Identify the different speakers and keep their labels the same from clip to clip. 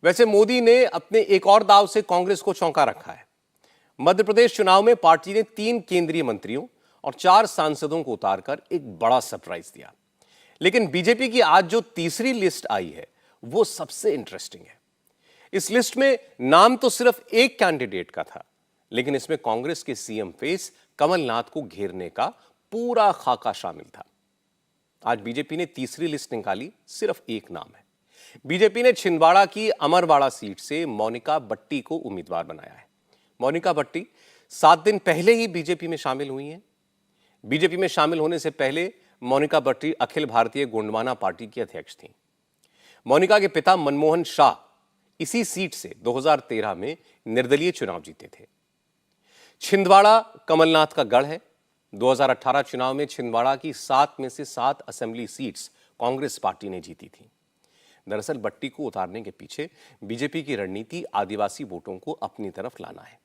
Speaker 1: वैसे मोदी ने अपने एक और दाव से कांग्रेस को चौंका रखा है। मध्य प्रदेश चुनाव में पार्टी ने 3 केंद्रीय मंत्रियों और 4 सांसदों को उतारकर एक बड़ा सरप्राइज दिया। लेकिन बीजेपी की आज जो तीसरी लिस्ट आई है वो सबसे इंटरेस्टिंग है। इस लिस्ट में नाम तो सिर्फ एक कैंडिडेट का था, लेकिन इसमें कांग्रेस के सीएम फेस कमलनाथ को घेरने का पूरा खाका शामिल था। आज बीजेपी ने तीसरी लिस्ट निकाली, सिर्फ एक नाम है। बीजेपी ने छिंदवाड़ा की अमरवाड़ा सीट से मोनिका बट्टी को उम्मीदवार बनाया है। मोनिका बट्टी 7 दिन पहले ही बीजेपी में शामिल हुई हैं। बीजेपी में शामिल होने से पहले मोनिका बट्टी अखिल भारतीय गोंडवाना पार्टी की अध्यक्ष थीं। मोनिका के पिता मनमोहन शाह इसी सीट से 2013 में निर्दलीय चुनाव जीते थे। छिंदवाड़ा कमलनाथ का गढ़ है। 2018 चुनाव में छिंदवाड़ा की 7 में से 7 असेंबली सीट्स कांग्रेस पार्टी ने जीती थी। दरअसल बट्टी को उतारने के पीछे बीजेपी की रणनीति आदिवासी वोटों को अपनी तरफ लाना है।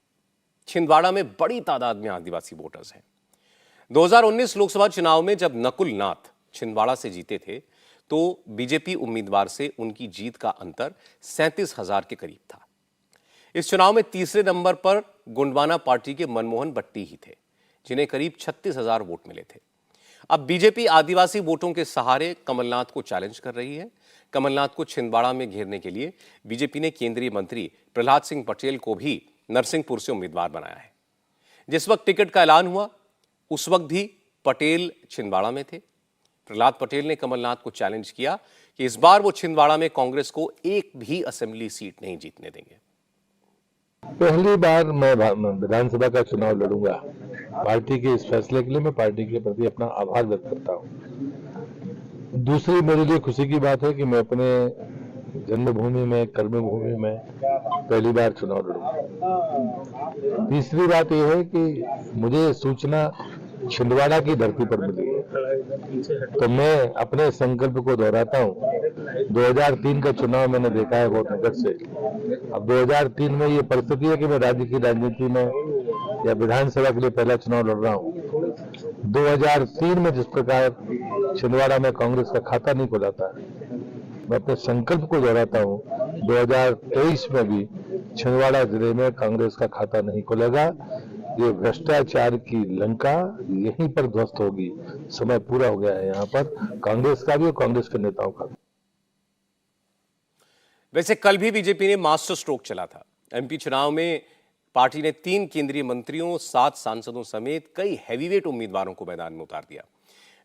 Speaker 1: छिंदवाड़ा में बड़ी तादाद में आदिवासी वोटर्स हैं। 2019 लोकसभा चुनाव में जब नकुल नाथ छिंदवाड़ा से जीते थे तो बीजेपी उम्मीदवार से उनकी जीत का अंतर 37,000 के करीब था। इस चुनाव में तीसरे नंबर पर गोंडवाना पार्टी के मनमोहन बट्टी ही थे, जिन्हें करीब 36,000 वोट मिले थे। अब बीजेपी आदिवासी वोटों के सहारे कमलनाथ को चैलेंज कर रही है। कमलनाथ को छिंदवाड़ा में घेरने के लिए बीजेपी ने केंद्रीय मंत्री प्रहलाद सिंह पटेल को भी नरसिंहपुर से उम्मीदवार बनाया है। जिस वक्त टिकट का ऐलान हुआ उस वक्त भी पटेल छिंदवाड़ा में थे। प्रहलाद पटेल ने कमलनाथ को चैलेंज किया कि इस बार वो छिंदवाड़ा में कांग्रेस को एक भी असेंबली सीट नहीं जीतने देंगे।
Speaker 2: पहली बार मैं विधानसभा का चुनाव लड़ूंगा। पार्टी के इस फैसले के लिए मैं पार्टी के प्रति अपना आभार व्यक्त करता हूं। दूसरी मेरे लिए खुशी की बात है कि मैं अपने जन्मभूमि में, कर्मभूमि में पहली बार चुनाव लड़ूंगा। तीसरी बात यह है कि मुझे सूचना छिंदवाड़ा की धरती पर मिली है, तो मैं अपने संकल्प को दोहराता हूं। 2003 का चुनाव मैंने देखा है बहुत निकट से। अब 2003 में ये परिस्थिति है कि मैं राज्य की राजनीति में या विधानसभा के लिए पहला चुनाव लड़ रहा हूं। 2003 में जिस प्रकार छिंदवाड़ा में कांग्रेस का खाता नहीं खुला था, मैं अपने संकल्प को दोहराता हूं, 2023 में भी छिंदवाड़ा जिले में कांग्रेस का खाता नहीं खुलेगा। ये भ्रष्टाचार की लंका यहीं पर ध्वस्त होगी। समय पूरा हो गया है यहाँ पर, कांग्रेस का भी और कांग्रेस के नेताओं का भी।
Speaker 1: वैसे कल भी बीजेपी ने मास्टर स्ट्रोक चला था। एमपी चुनाव में पार्टी ने 3 केंद्रीय मंत्रियों, 7 सांसदों समेत कई हैवीवेट उम्मीदवारों को मैदान में उतार दिया।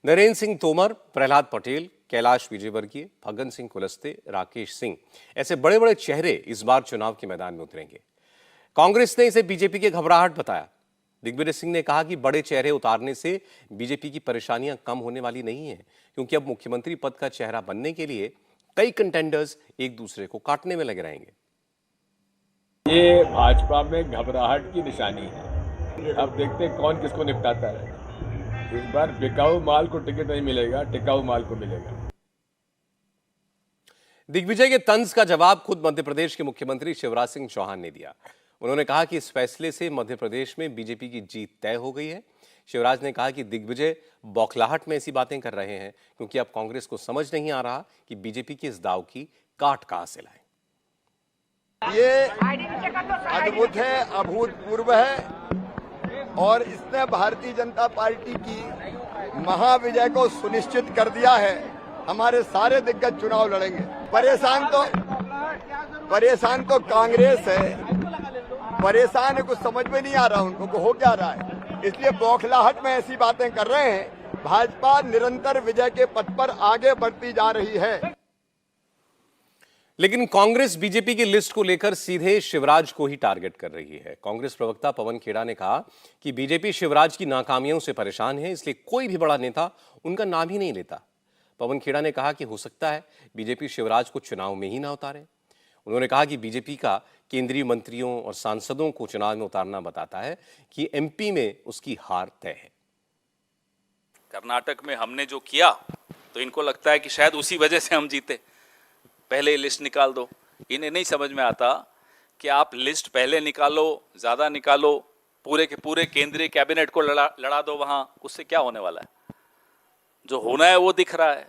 Speaker 1: नरेंद्र सिंह तोमर, प्रहलाद पटेल, कैलाश विजयवर्गीय, फग्गन सिंह कुलस्ते, राकेश सिंह, ऐसे बड़े बड़े चेहरे इस बार चुनाव के मैदान में उतरेंगे। कांग्रेस ने इसे बीजेपी की घबराहट बताया। दिग्विजय सिंह ने कहा कि बड़े चेहरे उतारने से बीजेपी की परेशानियां कम होने वाली नहीं है, क्योंकि अब मुख्यमंत्री पद का चेहरा बनने के लिए कई कंटेंडर्स एक दूसरे को काटने में लगे रहेंगे।
Speaker 3: ये भाजपा में घबराहट की निशानी है। अब देखते हैं कौन किसको निपटाता है। इस बार बिकाऊ माल को टिकट नहीं मिलेगा, टिकाऊ माल को मिलेगा।
Speaker 1: दिग्विजय के तंज का जवाब खुद मध्य प्रदेश के मुख्यमंत्री शिवराज सिंह चौहान ने दिया। उन्होंने कहा कि इस फैसले से मध्य प्रदेश में बीजेपी की जीत तय हो गई है। शिवराज ने कहा कि दिग्विजय बौखलाहट में ऐसी बातें कर रहे हैं क्योंकि अब कांग्रेस को समझ नहीं आ रहा कि बीजेपी के इस दाव की काट कहां से लाएं।
Speaker 4: ये अद्भुत है, अभूतपूर्व है और इसने भारतीय जनता पार्टी की महाविजय को सुनिश्चित कर दिया है। हमारे सारे दिग्गज चुनाव लड़ेंगे। परेशान तो कांग्रेस है, परेशान है, कुछ समझ में नहीं आ रहा उनको हो क्या रहा है, इसलिए बौखलाहट में ऐसी बातें कर रहे हैं। भाजपा निरंतर विजय के पथ पर आगे बढ़ती जा रही है।
Speaker 1: लेकिन कांग्रेस बीजेपी की लिस्ट को लेकर सीधे शिवराज को ही टारगेट कर रही है। कांग्रेस प्रवक्ता पवन खेड़ा ने कहा कि बीजेपी शिवराज की नाकामियों से परेशान है, इसलिए कोई भी बड़ा नेता उनका नाम ही नहीं लेता। पवन खेड़ा ने कहा कि हो सकता है बीजेपी शिवराज को चुनाव में ही ना उतारे। उन्होंने कहा कि बीजेपी का केंद्रीय मंत्रियों और सांसदों को चुनाव में उतारना बताता है कि एमपी में उसकी हार तय है।
Speaker 5: कर्नाटक में हमने जो किया तो इनको लगता है कि शायद उसी वजह से हम जीते। पहले लिस्ट निकाल दो। इन्हें नहीं समझ में आता कि आप लिस्ट पहले निकालो, ज़्यादा निकालो, पूरे के पूरे केंद्रीय कैबिनेट को लड़ा दो वहाँ, उससे क्या होने वाला है। जो होना है वो दिख रहा है,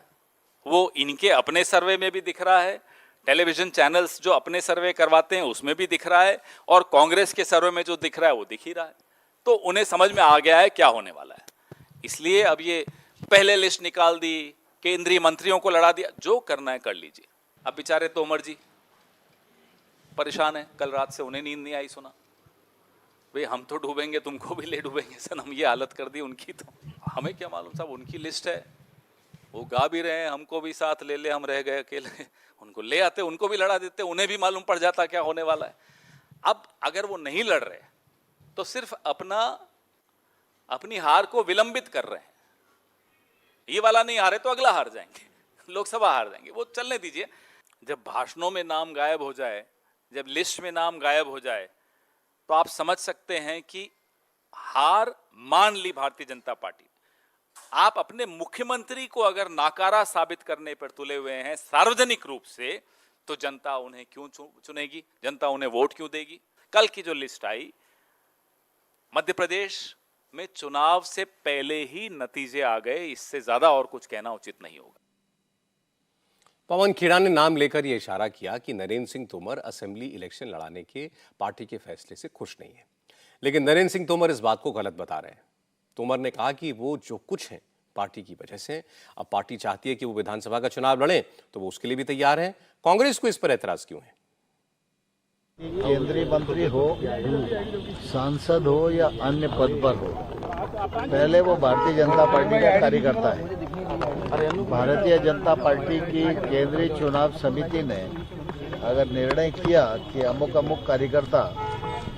Speaker 5: वो इनके अपने सर्वे में भी दिख रहा है, टेलीविजन चैनल्स जो अपने सर्वे करवाते हैं उसमें भी दिख रहा है, और कांग्रेस के सर्वे में जो दिख रहा है वो दिख ही रहा है। तो उन्हें समझ में आ गया है क्या होने वाला है, इसलिए अब ये पहले लिस्ट निकाल दी, केंद्रीय मंत्रियों को लड़ा दिया, जो करना है कर लीजिए। अब बेचारे तोमर जी परेशान है, कल रात से उन्हें नींद नहीं आई, सुना भाई हम तो डूबेंगे, तुमको भी ले डूबेंगे सनम, ये हालत कर दी उनकी। तो हमें क्या मालूम साहब, उनकी लिस्ट है, वो गा भी रहे हैं हमको भी साथ ले ले, हम रह गए अकेले, उनको ले आते, उनको भी लड़ा देते, उन्हें भी मालूम पड़ जाता क्या होने वाला है। अब अगर वो नहीं लड़ रहे तो सिर्फ अपनी हार को विलंबित कर रहे हैं। ये वाला नहीं हारे तो अगला हार जाएंगे, लोकसभा हार जाएंगे, वो चलने दीजिए। जब भाषणों में नाम गायब हो जाए, जब लिस्ट में नाम गायब हो जाए, तो आप समझ सकते हैं कि हार मान ली भारतीय जनता पार्टी। आप अपने मुख्यमंत्री को अगर नाकारा साबित करने पर तुले हुए हैं सार्वजनिक रूप से, तो जनता उन्हें क्यों चुनेगी, जनता उन्हें वोट क्यों देगी। कल की जो लिस्ट आई, मध्य प्रदेश में चुनाव से पहले ही नतीजे आ गए, इससे ज्यादा और कुछ कहना उचित नहीं होगा।
Speaker 1: पवन खेड़ा ने नाम लेकर यह इशारा किया कि नरेंद्र सिंह तोमर असेंबली इलेक्शन लड़ाने के पार्टी के फैसले से खुश नहीं है, लेकिन नरेंद्र सिंह तोमर इस बात को गलत बता रहे हैं। तोमर ने कहा कि वो जो कुछ है पार्टी की वजह से, अब पार्टी चाहती है कि वो विधानसभा का चुनाव लड़े, तो वो उसके लिए भी तैयार है। कांग्रेस को इस पर ऐतराज क्यों है?
Speaker 6: केंद्रीय मंत्री हो, सांसद हो या अन्य पद पर हो, पहले वो भारतीय जनता पार्टी का कार्यकर्ता है। भारतीय जनता पार्टी की केंद्रीय चुनाव समिति ने अगर निर्णय किया कि अमुक अमुक कार्यकर्ता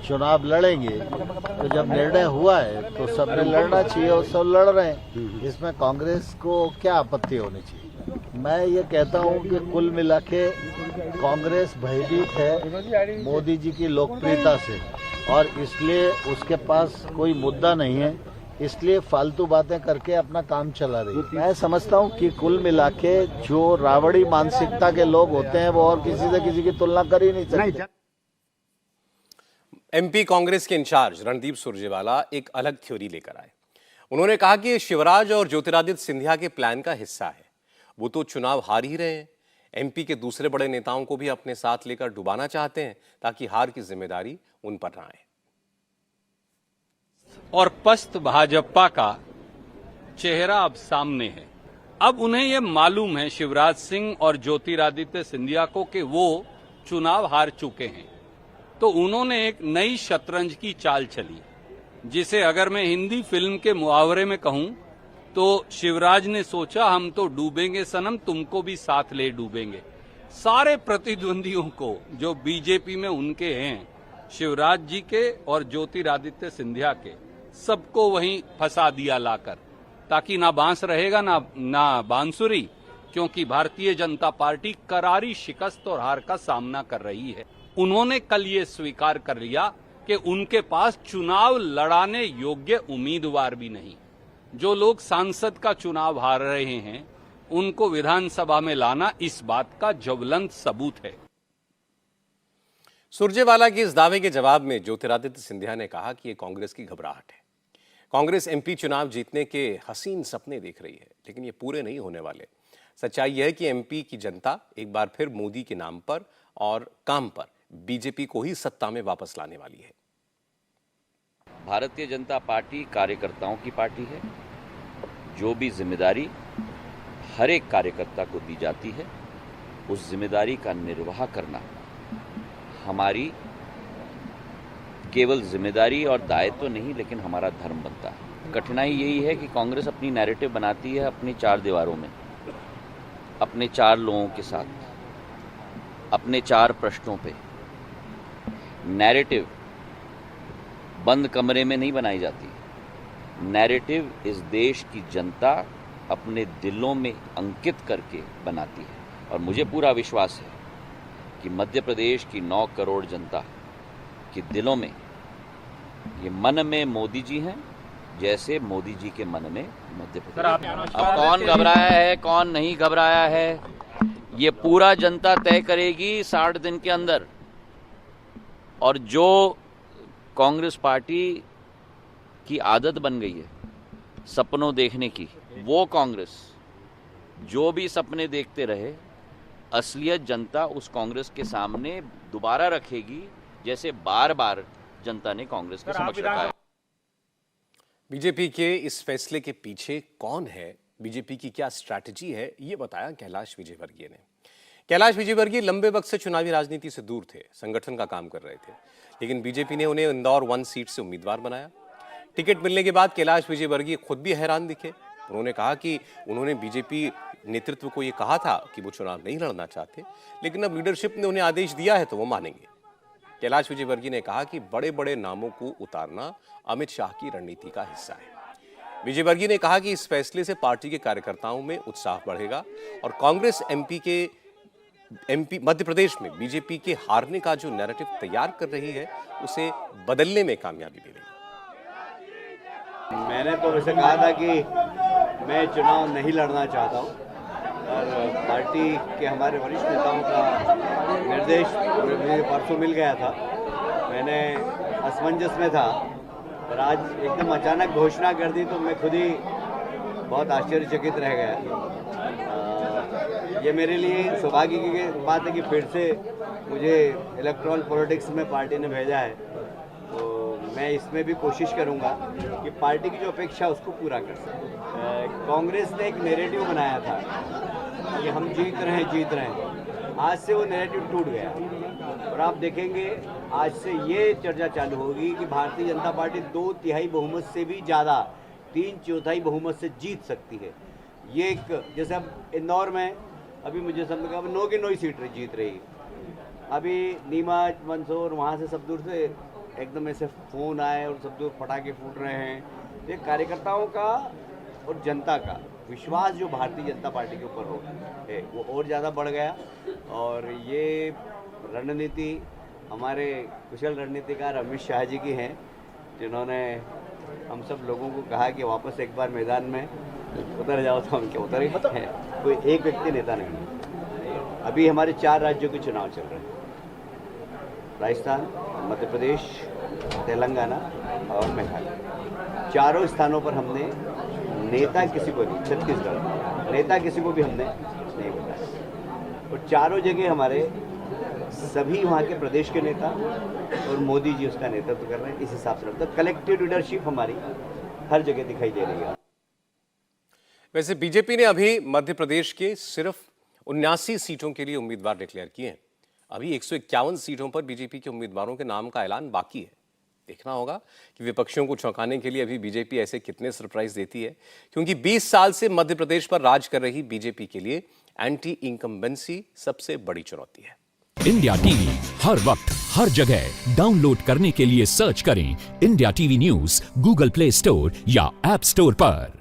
Speaker 6: चुनाव लड़ेंगे, तो जब निर्णय हुआ है तो सबने लड़ना चाहिए और सब लड़ रहे हैं, इसमें कांग्रेस को क्या आपत्ति होनी चाहिए। मैं ये कहता हूँ कि कुल मिला के कांग्रेस भयभीत है मोदी जी की लोकप्रियता से, और इसलिए उसके पास कोई मुद्दा नहीं है, इसलिए फालतू बातें करके अपना काम चला रही है। मैं समझता हूँ कि कुल मिला के जो रावड़ी मानसिकता के लोग होते हैं वो और किसी से किसी की तुलना कर ही नहीं सकते।
Speaker 1: एमपी कांग्रेस के इंचार्ज रणदीप सुरजेवाला एक अलग थ्योरी लेकर आए। उन्होंने कहा कि शिवराज और ज्योतिरादित्य सिंधिया के प्लान का हिस्सा है, वो तो चुनाव हार ही रहे हैं, एमपी के दूसरे बड़े नेताओं को भी अपने साथ लेकर डुबाना चाहते हैं ताकि हार की जिम्मेदारी उन पर ना आए।
Speaker 7: और पस्त भाजपा का चेहरा अब सामने है। अब उन्हें यह मालूम है शिवराज सिंह और ज्योतिरादित्य सिंधिया को कि वो चुनाव हार चुके हैं, तो उन्होंने एक नई शतरंज की चाल चली, जिसे अगर मैं हिंदी फिल्म के मुहावरे में कहूं तो शिवराज ने सोचा हम तो डूबेंगे सनम, तुमको भी साथ ले डूबेंगे। सारे प्रतिद्वंदियों को जो बीजेपी में उनके हैं, शिवराज जी के और ज्योतिरादित्य सिंधिया के, सबको वहीं फंसा दिया लाकर, ताकि ना बांस रहेगा ना बांसुरी, क्योंकि भारतीय जनता पार्टी करारी शिकस्त और हार का सामना कर रही है। उन्होंने कल ये स्वीकार कर लिया कि उनके पास चुनाव लड़ाने योग्य उम्मीदवार भी नहीं। जो लोग सांसद का चुनाव हार रहे हैं, उनको विधानसभा में लाना इस बात का ज्वलंत सबूत है।
Speaker 1: सुरजेवाला के इस दावे के जवाब में ज्योतिरादित्य सिंधिया ने कहा कि यह कांग्रेस की घबराहट है। कांग्रेस एमपी चुनाव जीतने के हसीन सपने देख रही है, लेकिन ये पूरे नहीं होने वाले। सच्चाई यह है कि एमपी की जनता एक बार फिर मोदी के नाम पर और काम पर बीजेपी को ही सत्ता में वापस लाने वाली है।
Speaker 8: भारतीय जनता पार्टी कार्यकर्ताओं की पार्टी है। जो भी जिम्मेदारी हर एक कार्यकर्ता को दी जाती है, उस जिम्मेदारी का निर्वाह करना हमारी केवल जिम्मेदारी और दायित्व तो नहीं, लेकिन हमारा धर्म बनता है। कठिनाई यही है कि कांग्रेस अपनी नैरेटिव बनाती है अपनी चार दीवारों में, अपने चार लोगों के साथ, अपने चार प्रश्नों पे। नैरेटिव बंद कमरे में नहीं बनाई जाती। नैरेटिव इस देश की जनता अपने दिलों में अंकित करके बनाती है, और मुझे पूरा विश्वास है कि मध्य प्रदेश की 9 करोड़ जनता के दिलों में, ये मन में मोदी जी हैं जैसे मोदी जी के मन में मध्य प्रदेश। अब कौन घबराया है कौन नहीं घबराया है, ये पूरा जनता तय करेगी 60 दिन के अंदर। और जो कांग्रेस पार्टी की आदत बन गई है सपनों देखने की, वो कांग्रेस जो भी सपने देखते रहे असलियत जनता उस कांग्रेस के सामने दोबारा रखेगी जैसे बार बार जनता ने कांग्रेस के समक्ष रखा है।
Speaker 1: बीजेपी के इस फैसले के पीछे कौन है, बीजेपी की क्या स्ट्रैटेजी है, ये बताया कैलाश विजयवर्गीय ने। कैलाश विजयवर्गीय लंबे वक्त से चुनावी राजनीति से दूर थे, संगठन का काम कर रहे थे, लेकिन बीजेपी ने उन्हें इंदौर 1 सीट से उम्मीदवार बनाया। टिकट मिलने के बाद कैलाश विजयवर्गीय खुद भी हैरान दिखे। उन्होंने कहा कि उन्होंने बीजेपी नेतृत्व को यह कहा था कि वो चुनाव नहीं लड़ना चाहते, लेकिन अब लीडरशिप ने उन्हें आदेश दिया है तो वो मानेंगे। कैलाश विजयवर्गीय ने कहा कि बड़े बड़े नामों को उतारना अमित शाह की रणनीति का हिस्सा है। विजयवर्गीय ने कहा कि इस फैसले से पार्टी के कार्यकर्ताओं में उत्साह बढ़ेगा और कांग्रेस एमपी मध्य प्रदेश में बीजेपी के हारने का जो नैरेटिव तैयार कर रही है उसे बदलने में कामयाबी मिलेगी।
Speaker 9: मैंने तो वैसे कहा था कि मैं चुनाव नहीं लड़ना चाहता हूं, और पार्टी के हमारे वरिष्ठ नेताओं का निर्देश मुझे परसों मिल गया था। मैंने असमंजस में था और आज एकदम अचानक घोषणा कर दी तो मैं खुद ही बहुत आश्चर्यचकित रह गया। ये मेरे लिए सौभाग्य की बात है कि फिर से मुझे इलेक्ट्रल पॉलिटिक्स में पार्टी ने भेजा है, तो मैं इसमें भी कोशिश करूंगा कि पार्टी की जो अपेक्षा है उसको पूरा कर सकें। कांग्रेस ने एक नैरेटिव बनाया था कि हम जीत रहे हैं। आज से वो नैरेटिव टूट गया और आप देखेंगे आज से ये चर्चा चालू होगी कि भारतीय जनता पार्टी 2/3 बहुमत से भी ज़्यादा 3/4 बहुमत से जीत सकती है। ये एक, जैसे अब इंदौर में अभी मुझे समझ लगा 9 की 9 सीट जीत रही, अभी नीमच मंदसौर वहाँ से सब दूर से एकदम ऐसे फ़ोन आए और सब दूर पटाखे फूट रहे हैं। ये कार्यकर्ताओं का और जनता का विश्वास जो भारतीय जनता पार्टी के ऊपर हो है वो और ज़्यादा बढ़ गया। और ये रणनीति हमारे कुशल रणनीतिकार अमित शाह जी की हैं, जिन्होंने हम सब लोगों को कहा कि वापस एक बार मैदान में उतर जाओ, तो हम क्या उतर गए हैं। कोई एक व्यक्ति नेता नहीं। अभी हमारे 4 राज्यों के चुनाव चल रहे हैं, राजस्थान, मध्य प्रदेश, तेलंगाना और मेघालय। चारों स्थानों पर हमने नेता किसी को नहीं, छत्तीसगढ़ नेता किसी को भी हमने नहीं बताया, और चारों जगह हमारे सभी वहाँ के प्रदेश के नेता और मोदी जी उसका नेतृत्व कर रहे हैं। इस हिसाब से लगता है कलेक्टिव लीडरशिप हमारी हर जगह दिखाई दे रही है।
Speaker 1: वैसे बीजेपी ने अभी मध्य प्रदेश के सिर्फ 79 सीटों के लिए उम्मीदवार डिक्लेयर किए हैं। अभी 151 सीटों पर बीजेपी के उम्मीदवारों के नाम का ऐलान बाकी है। देखना होगा कि विपक्षियों को चौंकाने के लिए अभी बीजेपी ऐसे कितने सरप्राइज देती है, क्योंकि 20 साल से मध्य प्रदेश पर राज कर रही बीजेपी के लिए एंटी इनकम्बेंसी सबसे बड़ी चुनौती है।
Speaker 10: इंडिया टीवी हर वक्त हर जगह डाउनलोड करने के लिए सर्च करें India TV news Google play store या ऐप स्टोर पर।